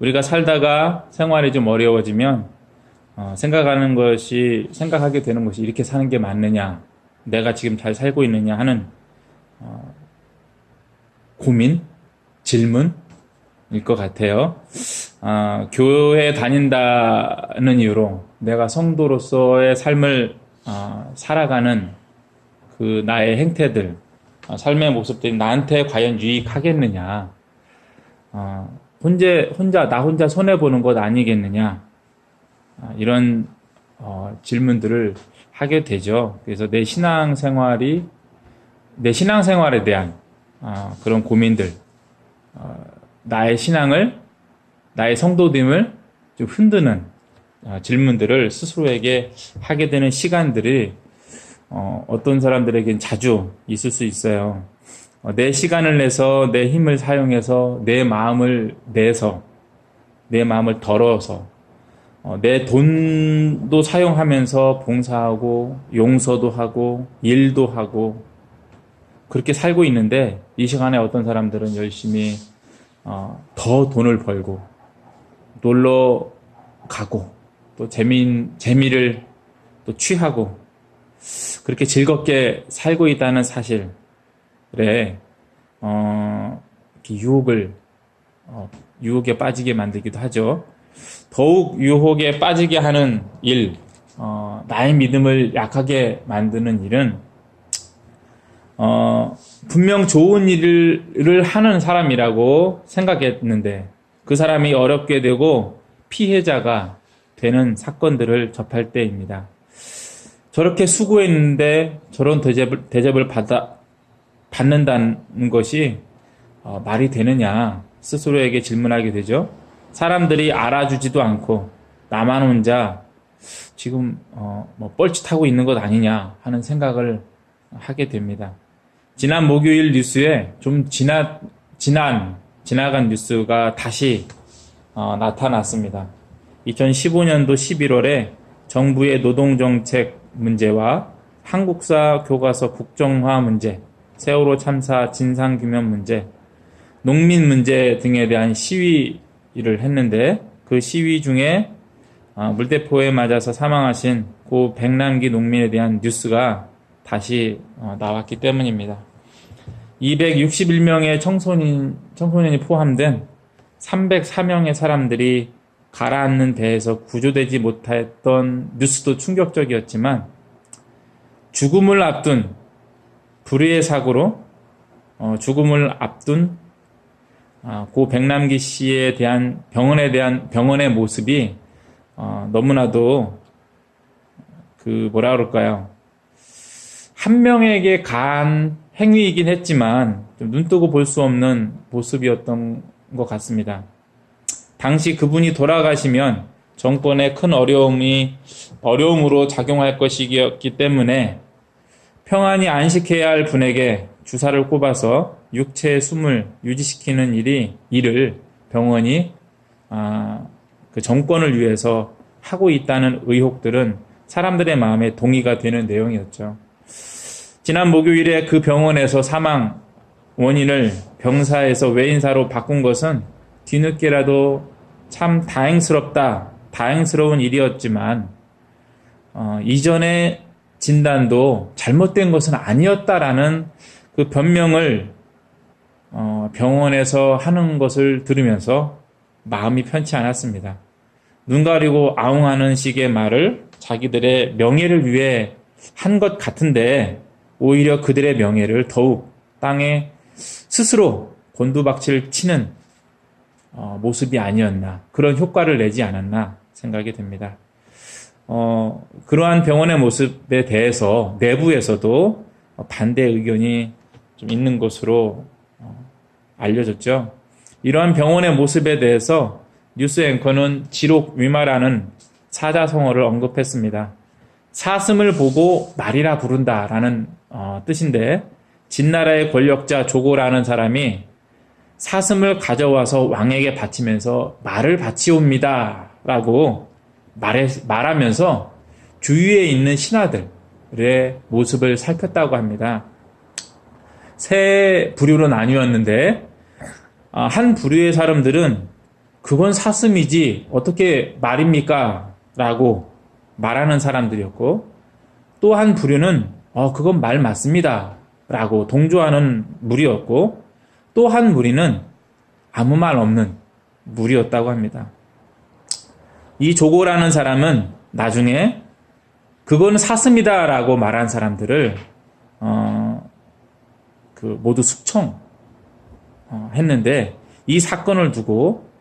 우리가 살다가 생활이 좀 어려워지면 생각하게 되는 것이 이렇게 사는 게 맞느냐, 내가 지금 잘 살고 있느냐 하는 고민, 질문일 것 같아요. 교회 다닌다는 이유로 내가 성도로서의 삶을 살아가는 그 나의 행태들, 삶의 모습들이 나한테 과연 유익하겠느냐, 나 혼자 손해보는 것 아니겠느냐, 이런 질문들을 하게 되죠. 그래서 내 신앙생활에 대한 그런 고민들, 나의 신앙을, 나의 성도됨을 좀 흔드는 질문들을 스스로에게 하게 되는 시간들이 어떤 사람들에겐 자주 있을 수 있어요. 내 시간을 내서, 내 힘을 사용해서, 내 마음을 내서, 내 마음을 덜어서, 내 돈도 사용하면서 봉사하고, 용서도 하고, 일도 하고, 그렇게 살고 있는데, 이 시간에 어떤 사람들은 열심히 더 돈을 벌고, 놀러 가고, 또 재미를 또 취하고, 그렇게 즐겁게 살고 있다는 사실에 유혹에 빠지게 만들기도 하죠. 더욱 유혹에 빠지게 하는 일, 나의 믿음을 약하게 만드는 일은 분명 좋은 일을 하는 사람이라고 생각했는데 그 사람이 어렵게 되고 피해자가 되는 사건들을 접할 때입니다. 저렇게 수고했는데 저런 대접을 받는다는 것이 말이 되느냐 스스로에게 질문하게 되죠. 사람들이 알아주지도 않고 나만 혼자 지금 뻘짓하고 있는 것 아니냐 하는 생각을 하게 됩니다. 지난 목요일 뉴스에 좀 지나간 뉴스가 다시 나타났습니다. 2015년도 11월에 정부의 노동정책 문제와 한국사 교과서 국정화 문제, 세월호 참사 진상규명 문제, 농민 문제 등에 대한 시위를 했는데 그 시위 중에 물대포에 맞아서 사망하신 고 백남기 농민에 대한 뉴스가 다시 나왔기 때문입니다. 261명의 청소년이 포함된 304명의 사람들이 가라앉는 배에서 구조되지 못했던 뉴스도 충격적이었지만 죽음을 앞둔 불의의 사고로 죽음을 앞둔 고 백남기 씨에 대한 병원의 모습이 너무나도 한 명에게 가한 행위이긴 했지만 좀 눈뜨고 볼 수 없는 모습이었던 것 같습니다. 당시 그분이 돌아가시면 정권에 큰 어려움으로 작용할 것이기 때문에 평안히 안식해야 할 분에게 주사를 꼽아서 육체의 숨을 유지시키는 일을 병원이 그 정권을 위해서 하고 있다는 의혹들은 사람들의 마음에 동의가 되는 내용이었죠. 지난 목요일에 그 병원에서 사망 원인을 병사에서 외인사로 바꾼 것은 뒤늦게라도 참 다행스러운 일이었지만 이전의 진단도 잘못된 것은 아니었다라는 그 변명을 병원에서 하는 것을 들으면서 마음이 편치 않았습니다. 눈 가리고 아웅하는 식의 말을 자기들의 명예를 위해 한 것 같은데 오히려 그들의 명예를 더욱 땅에 스스로 곤두박질 치는 모습이 아니었나, 그런 효과를 내지 않았나 생각이 됩니다. 그러한 병원의 모습에 대해서 내부에서도 반대 의견이 좀 있는 것으로 알려졌죠. 이러한 병원의 모습에 대해서 뉴스 앵커는 지록 위마라는 사자성어를 언급했습니다. 사슴을 보고 말이라 부른다라는 뜻인데, 진나라의 권력자 조고라는 사람이 사슴을 가져와서 왕에게 바치면서 말을 바치옵니다 라고 말하면서 주위에 있는 신하들의 모습을 살폈다고 합니다. 세 부류로 나뉘었는데 한 부류의 사람들은 그건 사슴이지 어떻게 말입니까? 라고 말하는 사람들이었고, 또 한 부류는 그건 말 맞습니다. 라고 동조하는 무리였고, 또 한 무리는 아무 말 없는 무리였다고 합니다. 이 조고라는 사람은 나중에 그건 사슴이다 라고 말한 사람들을 모두 숙청했는데, 이 사건을 두고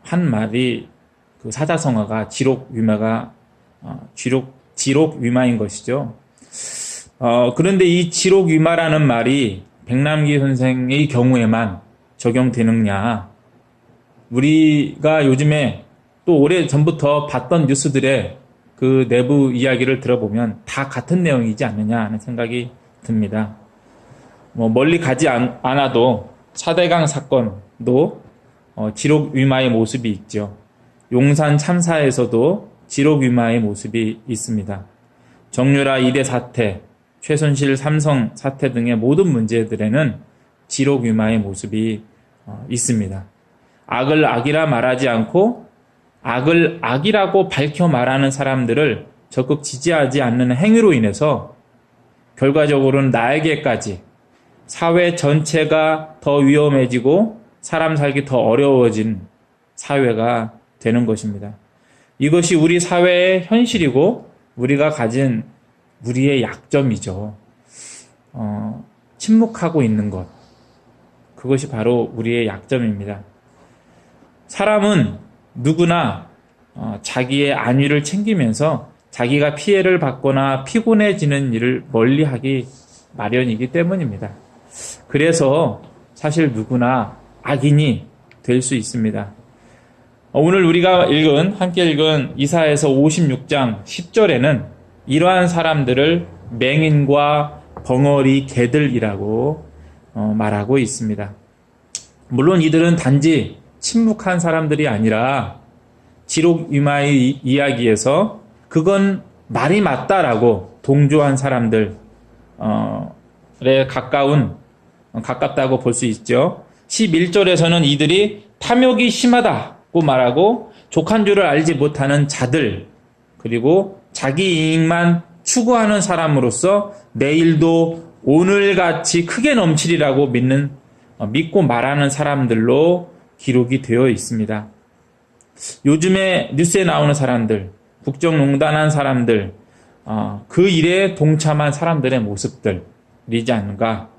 한 말이 그 사자성어가 지록위마인 것이죠. 그런데 이 지록위마라는 말이 백남기 선생의 경우에만 적용되느냐? 우리가 요즘에 또 오래 전부터 봤던 뉴스들의 그 내부 이야기를 들어보면 다 같은 내용이지 않느냐 하는 생각이 듭니다. 멀리 가지 않아도 4대강 사건도 지록위마의 모습이 있죠. 용산 참사에서도 지록위마의 모습이 있습니다. 정유라 2대 사태, 최순실 삼성 사태 등의 모든 문제들에는 지록위마의 모습이 있습니다. 악을 악이라 말하지 않고 악을 악이라고 밝혀 말하는 사람들을 적극 지지하지 않는 행위로 인해서 결과적으로는 나에게까지 사회 전체가 더 위험해지고 사람 살기 더 어려워진 사회가 되는 것입니다. 이것이 우리 사회의 현실이고 우리가 가진 우리의 약점이죠. 침묵하고 있는 것. 그것이 바로 우리의 약점입니다. 사람은 누구나 자기의 안위를 챙기면서 자기가 피해를 받거나 피곤해지는 일을 멀리하기 마련이기 때문입니다. 그래서 사실 누구나 악인이 될 수 있습니다. 오늘 우리가 함께 읽은 이사야서 56장 10절에는 이러한 사람들을 맹인과 벙어리 개들이라고 말하고 있습니다. 물론 이들은 단지 침묵한 사람들이 아니라 지록위마의 이야기에서 그건 말이 맞다라고 동조한 사람들에 가깝다고 볼 수 있죠. 11절에서는 이들이 탐욕이 심하다고 말하고 족한 줄을 알지 못하는 자들, 그리고 자기 이익만 추구하는 사람으로서 내일도 오늘같이 크게 넘치리라고 믿고 말하는 사람들로 기록이 되어 있습니다. 요즘에 뉴스에 나오는 사람들, 국정농단한 사람들, 그 일에 동참한 사람들의 모습들이지 않은가,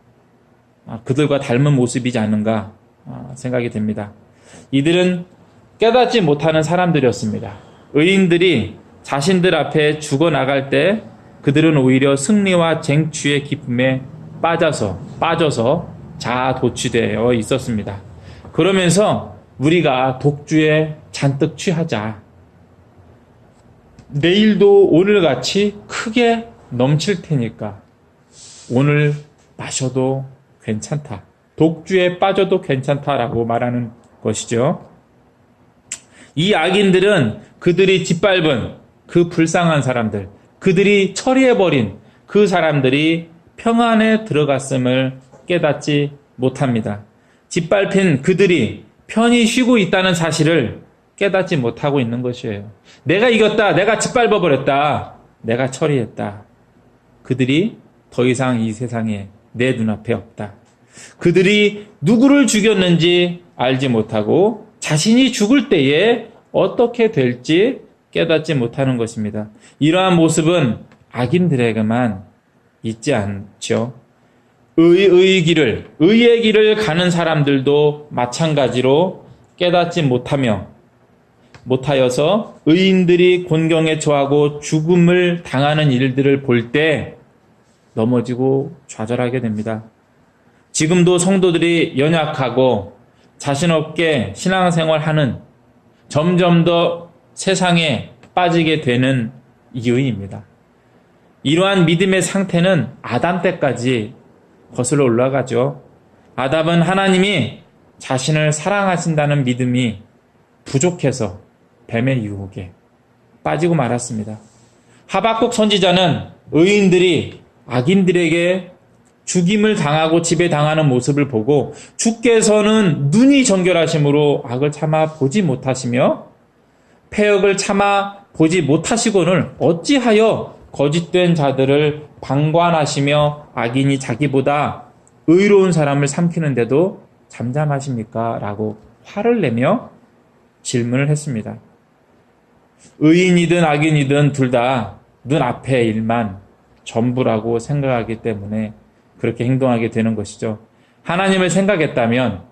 그들과 닮은 모습이지 않은가 생각이 됩니다. 이들은 깨닫지 못하는 사람들이었습니다. 의인들이 자신들 앞에 죽어나갈 때 그들은 오히려 승리와 쟁취의 기쁨에 빠져서 자아도취되어 있었습니다. 그러면서 우리가 독주에 잔뜩 취하자. 내일도 오늘같이 크게 넘칠 테니까 오늘 마셔도 괜찮다. 독주에 빠져도 괜찮다라고 말하는 것이죠. 이 악인들은 그들이 짓밟은 그 불쌍한 사람들, 그들이 처리해버린 그 사람들이 평안에 들어갔음을 깨닫지 못합니다. 짓밟힌 그들이 편히 쉬고 있다는 사실을 깨닫지 못하고 있는 것이에요. 내가 이겼다, 내가 짓밟아버렸다, 내가 처리했다. 그들이 더 이상 이 세상에 내 눈앞에 없다. 그들이 누구를 죽였는지 알지 못하고 자신이 죽을 때에 어떻게 될지 깨닫지 못하는 것입니다. 이러한 모습은 악인들에게만 있지 않죠. 의의 길을 가는 사람들도 마찬가지로 깨닫지 못하여서 의인들이 곤경에 처하고 죽음을 당하는 일들을 볼 때 넘어지고 좌절하게 됩니다. 지금도 성도들이 연약하고 자신 없게 신앙생활하는 점점 더 세상에 빠지게 되는 이유입니다. 이러한 믿음의 상태는 아담 때까지 거슬러 올라가죠. 아담은 하나님이 자신을 사랑하신다는 믿음이 부족해서 뱀의 유혹에 빠지고 말았습니다. 하박국 선지자는 의인들이 악인들에게 죽임을 당하고 지배당하는 모습을 보고 주께서는 눈이 정결하심으로 악을 참아 보지 못하시며 패역을 참아 보지 못하시고는 어찌하여 거짓된 자들을 방관하시며 악인이 자기보다 의로운 사람을 삼키는데도 잠잠하십니까? 라고 화를 내며 질문을 했습니다. 의인이든 악인이든 둘 다 눈앞의 일만 전부라고 생각하기 때문에 그렇게 행동하게 되는 것이죠. 하나님을 생각했다면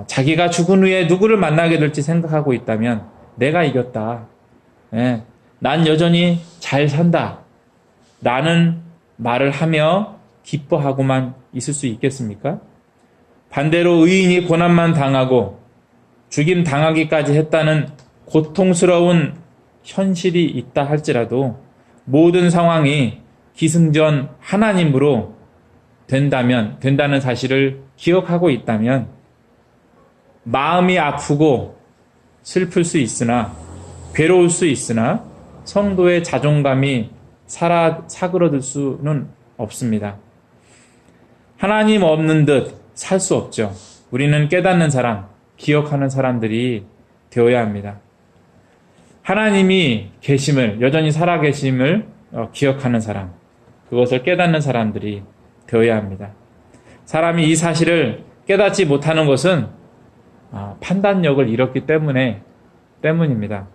자기가 죽은 후에 누구를 만나게 될지 생각하고 있다면 내가 이겼다. 난 여전히 잘 산다. 라는 말을 하며 기뻐하고만 있을 수 있겠습니까? 반대로 의인이 고난만 당하고 죽임 당하기까지 했다는 고통스러운 현실이 있다 할지라도 모든 상황이 기승전 하나님으로 된다는 사실을 기억하고 있다면 마음이 아프고 슬플 수 있으나 괴로울 수 있으나 성도의 자존감이 사그러들 수는 없습니다. 하나님 없는 듯 살 수 없죠. 우리는 깨닫는 사람, 기억하는 사람들이 되어야 합니다. 하나님이 계심을, 여전히 살아계심을 기억하는 사람, 그것을 깨닫는 사람들이 되어야 합니다. 사람이 이 사실을 깨닫지 못하는 것은 판단력을 잃었기 때문입니다.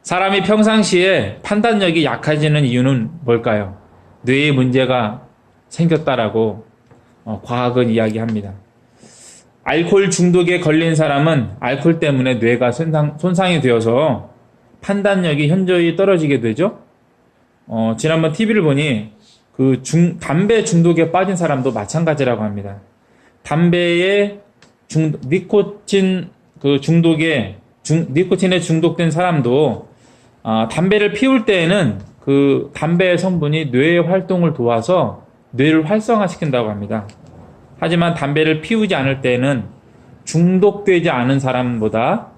사람이 평상시에 판단력이 약해지는 이유는 뭘까요? 뇌에 문제가 생겼다라고 과학은 이야기합니다. 알코올 중독에 걸린 사람은 알코올 때문에 뇌가 손상이 되어서 판단력이 현저히 떨어지게 되죠. 지난번 TV를 보니 담배 중독에 빠진 사람도 마찬가지라고 합니다. 담배에 니코틴에 중독된 사람도 담배를 피울 때에는 그 담배의 성분이 뇌의 활동을 도와서 뇌를 활성화시킨다고 합니다. 하지만 담배를 피우지 않을 때에는 중독되지 않은 사람보다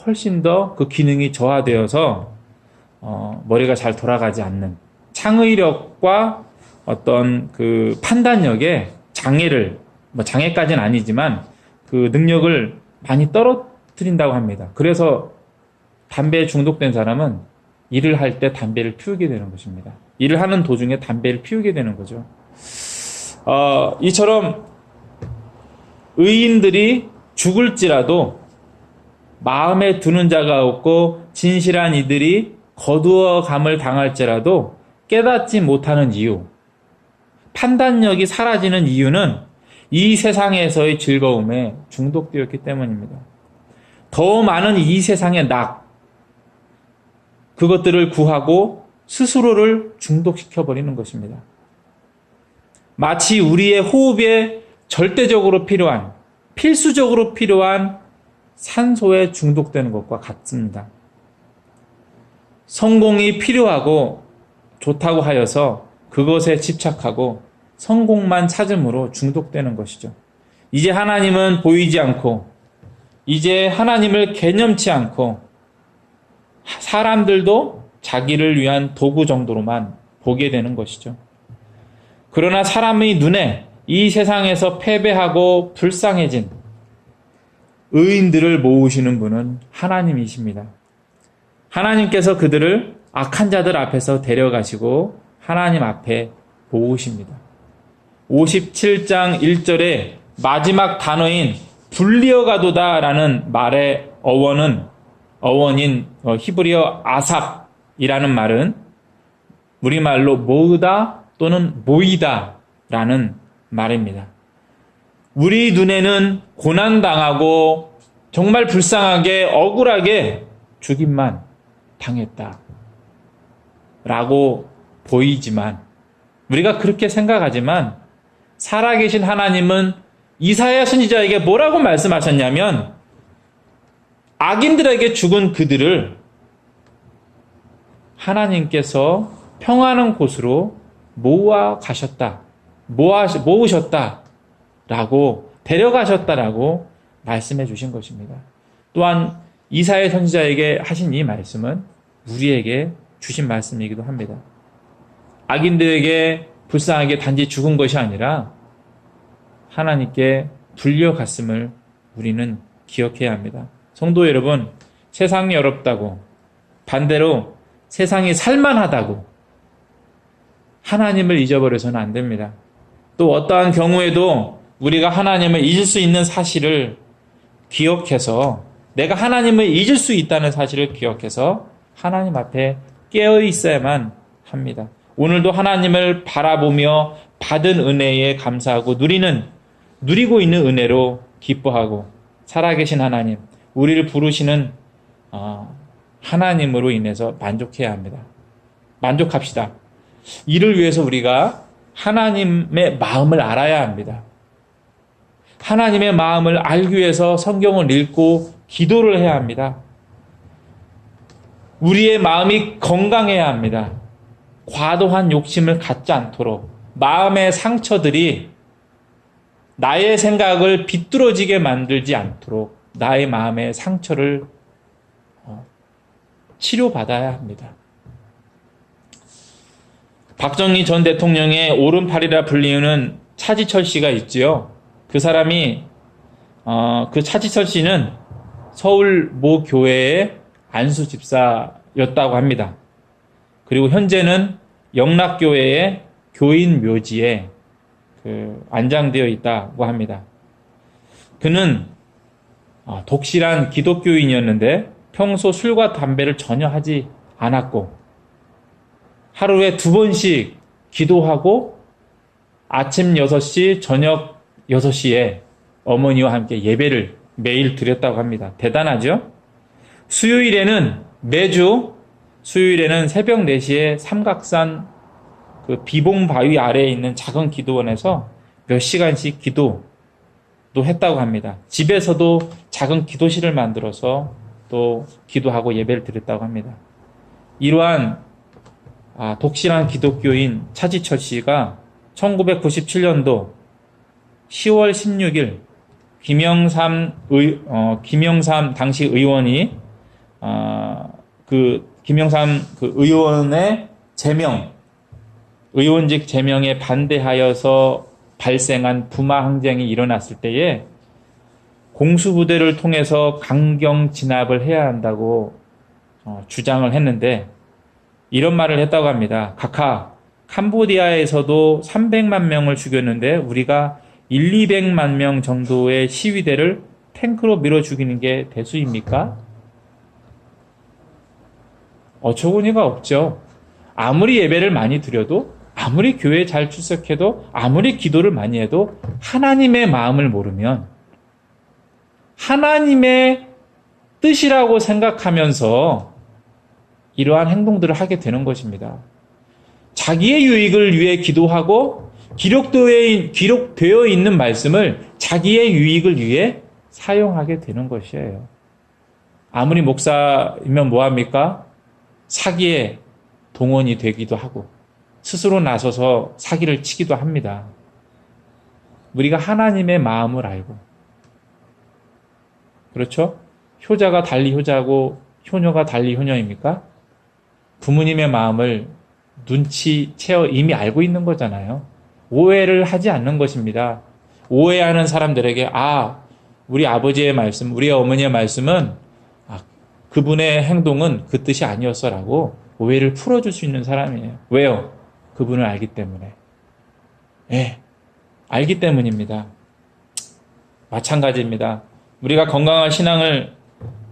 훨씬 더 그 기능이 저하되어서 머리가 잘 돌아가지 않는 창의력과 어떤 그 판단력에 장애까지는 아니지만 그 능력을 많이 떨어뜨린다고 합니다. 그래서 담배에 중독된 사람은 일을 할 때 담배를 피우게 되는 것입니다. 일을 하는 도중에 담배를 피우게 되는 거죠. 이처럼 의인들이 죽을지라도 마음에 두는 자가 없고 진실한 이들이 거두어감을 당할지라도 깨닫지 못하는 이유, 판단력이 사라지는 이유는 이 세상에서의 즐거움에 중독되었기 때문입니다. 더 많은 이 세상의 그것들을 구하고 스스로를 중독시켜버리는 것입니다. 마치 우리의 호흡에 절대적으로 필요한, 필수적으로 필요한 산소에 중독되는 것과 같습니다. 성공이 필요하고 좋다고 하여서 그것에 집착하고 성공만 찾음으로 중독되는 것이죠. 이제 하나님은 보이지 않고, 이제 하나님을 개념치 않고, 사람들도 자기를 위한 도구 정도로만 보게 되는 것이죠. 그러나 사람의 눈에 이 세상에서 패배하고 불쌍해진 의인들을 모으시는 분은 하나님이십니다. 하나님께서 그들을 악한 자들 앞에서 데려가시고 하나님 앞에 모으십니다. 57장 1절에 마지막 단어인 불리어가도다라는 말의 어원인 히브리어 아삽이라는 말은 우리말로 모으다 또는 모이다라는 말입니다. 우리 눈에는 고난당하고 정말 불쌍하게 억울하게 죽임만 당했다 라고 보이지만, 우리가 그렇게 생각하지만 살아계신 하나님은 이사야 선지자에게 뭐라고 말씀하셨냐면, 악인들에게 죽은 그들을 하나님께서 평안한 곳으로 모으셨다라고, 데려가셨다라고 말씀해 주신 것입니다. 또한 이사야 선지자에게 하신 이 말씀은 우리에게 주신 말씀이기도 합니다. 악인들에게 불쌍하게 단지 죽은 것이 아니라 하나님께 불려갔음을 우리는 기억해야 합니다. 성도 여러분, 세상이 어렵다고, 반대로 세상이 살만하다고 하나님을 잊어버려서는 안 됩니다. 또 어떠한 경우에도 우리가 하나님을 잊을 수 있는 사실을 기억해서, 내가 하나님을 잊을 수 있다는 사실을 기억해서 하나님 앞에 깨어 있어야만 합니다. 오늘도 하나님을 바라보며 받은 은혜에 감사하고 누리고 있는 은혜로 기뻐하고, 살아계신 하나님, 우리를 부르시는 하나님으로 인해서 만족해야 합니다. 만족합시다. 이를 위해서 우리가 하나님의 마음을 알아야 합니다. 하나님의 마음을 알기 위해서 성경을 읽고 기도를 해야 합니다. 우리의 마음이 건강해야 합니다. 과도한 욕심을 갖지 않도록, 마음의 상처들이 나의 생각을 비뚤어지게 만들지 않도록 나의 마음의 상처를 치료받아야 합니다. 박정희 전 대통령의 오른팔이라 불리우는 차지철 씨가 있지요. 그 사람이 그 차지철 씨는 서울 모 교회의 안수 집사였다고 합니다. 그리고 현재는 영락교회의 교인 묘지에 안장되어 있다고 합니다. 그는 독실한 기독교인이었는데 평소 술과 담배를 전혀 하지 않았고, 하루에 2번씩 기도하고 아침 6시, 저녁 6시에 어머니와 함께 예배를 매일 드렸다고 합니다. 대단하죠? 매주 수요일에는 새벽 4시에 삼각산 그 비봉 바위 아래에 있는 작은 기도원에서 몇 시간씩 기도도 했다고 합니다. 집에서도 작은 기도실을 만들어서 또 기도하고 예배를 드렸다고 합니다. 이러한 독실한 기독교인 차지철 씨가 1997년도 10월 16일 김영삼 당시 의원이 김영삼 의원의 의원직 제명에 반대하여서 발생한 부마 항쟁이 일어났을 때에 공수부대를 통해서 강경 진압을 해야 한다고 주장을 했는데, 이런 말을 했다고 합니다. 각하, 캄보디아에서도 300만 명을 죽였는데 우리가 200만 명 정도의 시위대를 탱크로 밀어 죽이는 게 대수입니까? 어처구니가 없죠. 아무리 예배를 많이 드려도, 아무리 교회에 잘 출석해도, 아무리 기도를 많이 해도 하나님의 마음을 모르면, 하나님의 뜻이라고 생각하면서 이러한 행동들을 하게 되는 것입니다. 자기의 유익을 위해 기도하고 기록되어 있는 말씀을 자기의 유익을 위해 사용하게 되는 것이에요. 아무리 목사이면 뭐합니까? 사기에 동원이 되기도 하고 스스로 나서서 사기를 치기도 합니다. 우리가 하나님의 마음을 알고, 그렇죠? 효자가 달리 효자고 효녀가 달리 효녀입니까? 부모님의 마음을 눈치채어 이미 알고 있는 거잖아요. 오해를 하지 않는 것입니다. 오해하는 사람들에게 우리 아버지의 말씀, 우리 어머니의 말씀은 그분의 행동은 그 뜻이 아니었어라고 오해를 풀어줄 수 있는 사람이에요. 왜요? 그분을 알기 때문에. 알기 때문입니다. 마찬가지입니다. 우리가 건강한 신앙을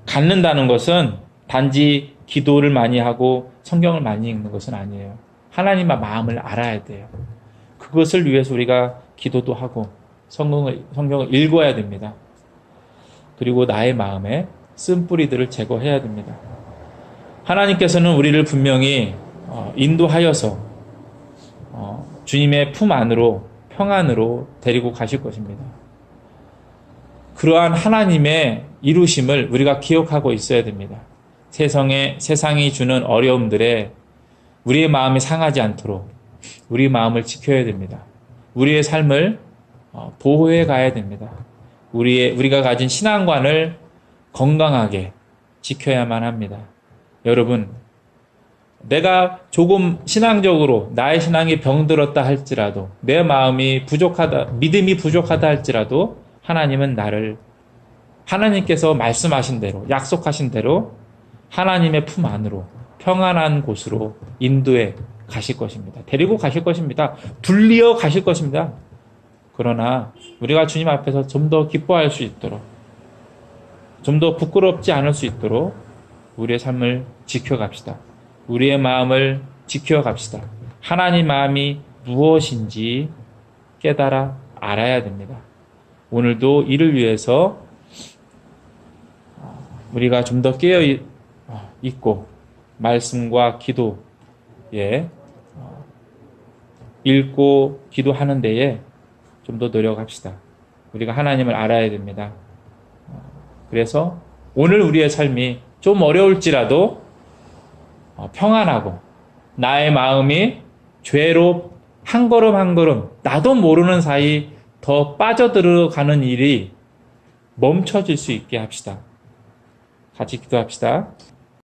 갖는다는 것은 단지 기도를 많이 하고 성경을 많이 읽는 것은 아니에요. 하나님의 마음을 알아야 돼요. 그것을 위해서 우리가 기도도 하고 성경을 읽어야 됩니다. 그리고 나의 마음에 쓴뿌리들을 제거해야 됩니다. 하나님께서는 우리를 분명히 인도하여서 주님의 품 안으로, 평안으로 데리고 가실 것입니다. 그러한 하나님의 이루심을 우리가 기억하고 있어야 됩니다. 세상이 주는 어려움들에 우리의 마음이 상하지 않도록 우리 마음을 지켜야 됩니다. 우리의 삶을 보호해 가야 됩니다. 우리가 가진 신앙관을 건강하게 지켜야만 합니다. 여러분, 내가 조금 신앙적으로 나의 신앙이 병들었다 할지라도 내 마음이 부족하다, 믿음이 부족하다 할지라도 하나님은 나를 하나님께서 말씀하신 대로 약속하신 대로 하나님의 품 안으로 평안한 곳으로 인도해 가실 것입니다. 데리고 가실 것입니다. 불리어 가실 것입니다. 그러나 우리가 주님 앞에서 좀 더 기뻐할 수 있도록 좀 더 부끄럽지 않을 수 있도록 우리의 삶을 지켜갑시다. 우리의 마음을 지켜갑시다. 하나님 마음이 무엇인지 깨달아 알아야 됩니다. 오늘도 이를 위해서 우리가 좀 더 깨어 있고 말씀과 기도에 읽고 기도하는 데에 좀 더 노력합시다. 우리가 하나님을 알아야 됩니다. 그래서 오늘 우리의 삶이 좀 어려울지라도 평안하고 나의 마음이 죄로 한 걸음 한 걸음 나도 모르는 사이 더 빠져들어가는 일이 멈춰질 수 있게 합시다. 같이 기도합시다.